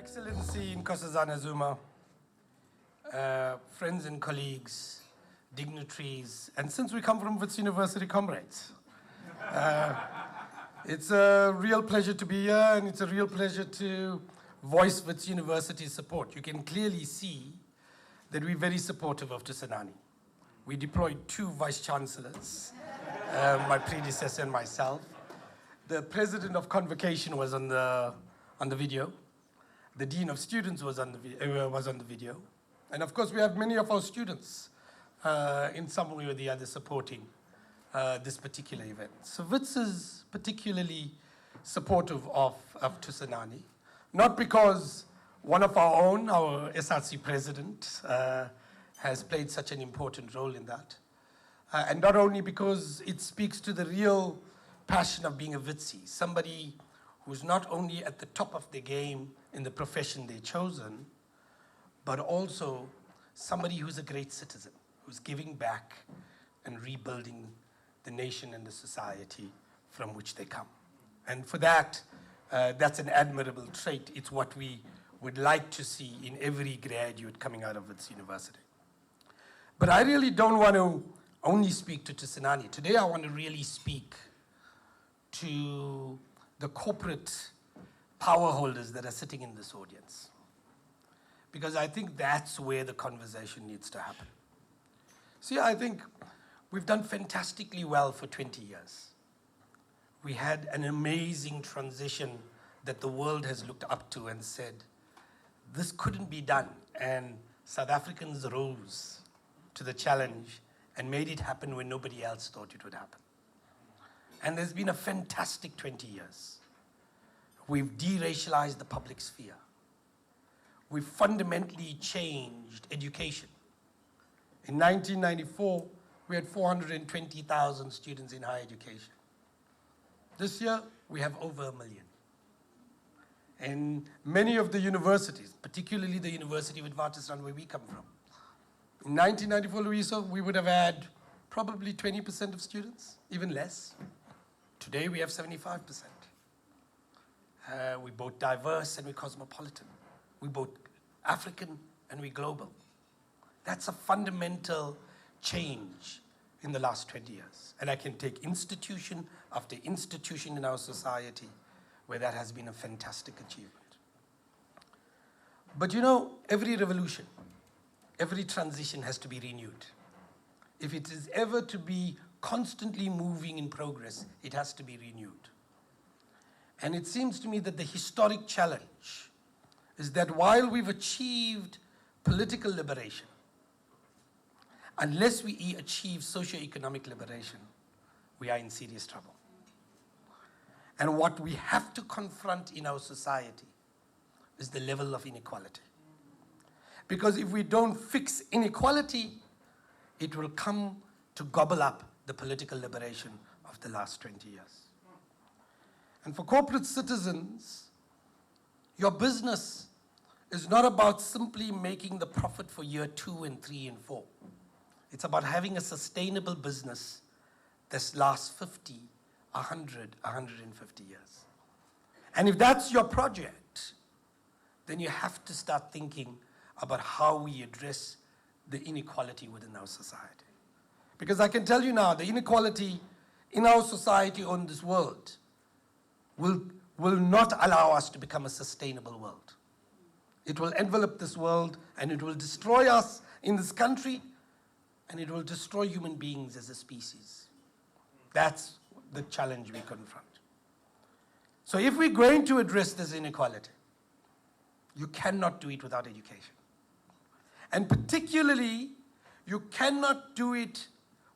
Excellency Nkosazana Zuma, friends and colleagues, dignitaries, and since we come from Wits University, comrades. It's a real pleasure to be here, and it's a real pleasure to voice Wits University's support. You can clearly see that we're very supportive of Thusanani. We deployed 2 vice-chancellors, my predecessor and myself. The president of convocation was on the video. The dean of students was on the video. And of course, we have many of our students in some way or the other supporting this particular event. So Wits is particularly supportive of Thusanani, not because one of our own, our SRC president, has played such an important role in that, and not only because it speaks to the real passion of being a Witsie, somebody who's not only at the top of the game in the profession they've chosen, but also somebody who's a great citizen, who's giving back and rebuilding the nation and the society from which they come. And for that, that's an admirable trait. It's what we would like to see in every graduate coming out of Wits University. But I really don't want to only speak to Thusanani. Today I want to really speak to the corporate power holders that are sitting in this audience, because I think that's where the conversation needs to happen. See, I think we've done fantastically well for 20 years. We had an amazing transition that the world has looked up to and said, this couldn't be done. And South Africans rose to the challenge and made it happen when nobody else thought it would happen. And there's been a fantastic 20 years. We've deracialized the public sphere. We've fundamentally changed education. In 1994, we had 420,000 students in higher education. This year, we have over 1 million. And many of the universities, particularly the University of Witwatersrand, where we come from, in 1994, Louisa, we would have had probably 20% of students, even less. Today, we have 75%. We're both diverse and we're cosmopolitan. We're both African and we're global. That's a fundamental change in the last 20 years. And I can take institution after institution in our society where that has been a fantastic achievement. But you know, every revolution, every transition has to be renewed. If it is ever to be constantly moving in progress, it has to be renewed. And it seems to me that the historic challenge is that while we've achieved political liberation, unless we achieve socio-economic liberation, we are in serious trouble. And what we have to confront in our society is the level of inequality. Because if we don't fix inequality, it will come to gobble up the political liberation of the last 20 years. And for corporate citizens, your business is not about simply making the profit for year 2 and 3 and 4. It's about having a sustainable business that lasts 50, 100, 150 years. And if that's your project, then you have to start thinking about how we address the inequality within our society. Because I can tell you now, the inequality in our society or in this world will not allow us to become a sustainable world. It will envelop this world and it will destroy us in this country, and it will destroy human beings as a species. That's the challenge we confront. So if we're going to address this inequality, you cannot do it without education. And particularly, you cannot do it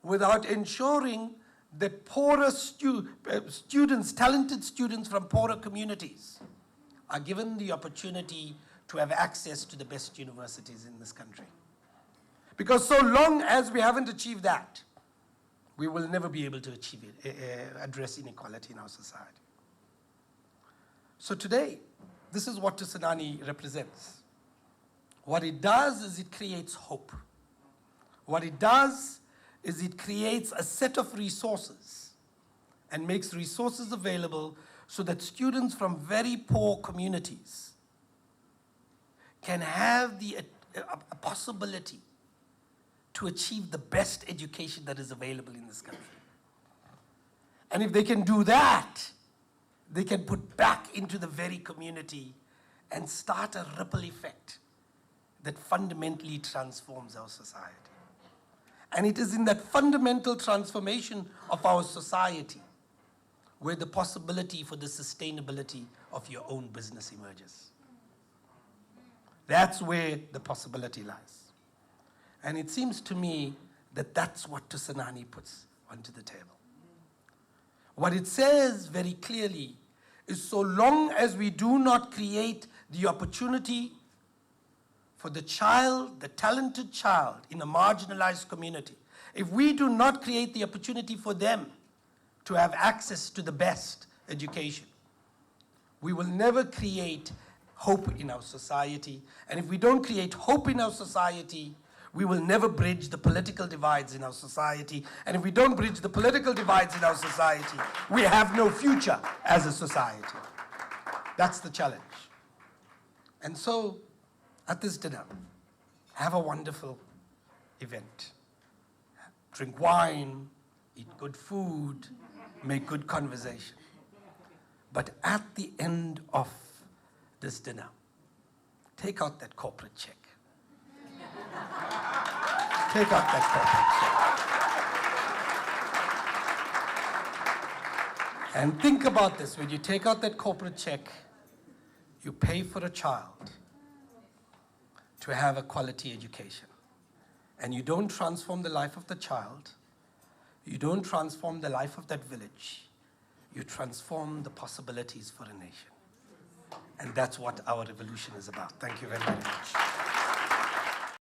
without ensuring that poorer students, talented students from poorer communities are given the opportunity to have access to the best universities in this country. Because so long as we haven't achieved that, we will never be able to achieve it, address inequality in our society. So today, this is what Thusanani represents. What it does is it creates hope. What it does is it creates a set of resources and makes resources available so that students from very poor communities can have a possibility to achieve the best education that is available in this country. And if they can do that, they can put back into the very community and start a ripple effect that fundamentally transforms our society. And it is in that fundamental transformation of our society where the possibility for the sustainability of your own business emerges. That's where the possibility lies. And it seems to me that that's what Thusanani puts onto the table. What it says very clearly is so long as we do not create the opportunity for the child, the talented child in a marginalized community, if we do not create the opportunity for them to have access to the best education, we will never create hope in our society. And if we don't create hope in our society, we will never bridge the political divides in our society. And if we don't bridge the political divides in our society, we have no future as a society. That's the challenge. And so, at this dinner, have a wonderful event. Drink wine, eat good food, make good conversation. But at the end of this dinner, take out that corporate check. Take out that corporate check. And think about this. When you take out that corporate check, you pay for a child to have a quality education. And you don't transform the life of the child. You don't transform the life of that village. You transform the possibilities for a nation. And that's what our revolution is about. Thank you very, very much.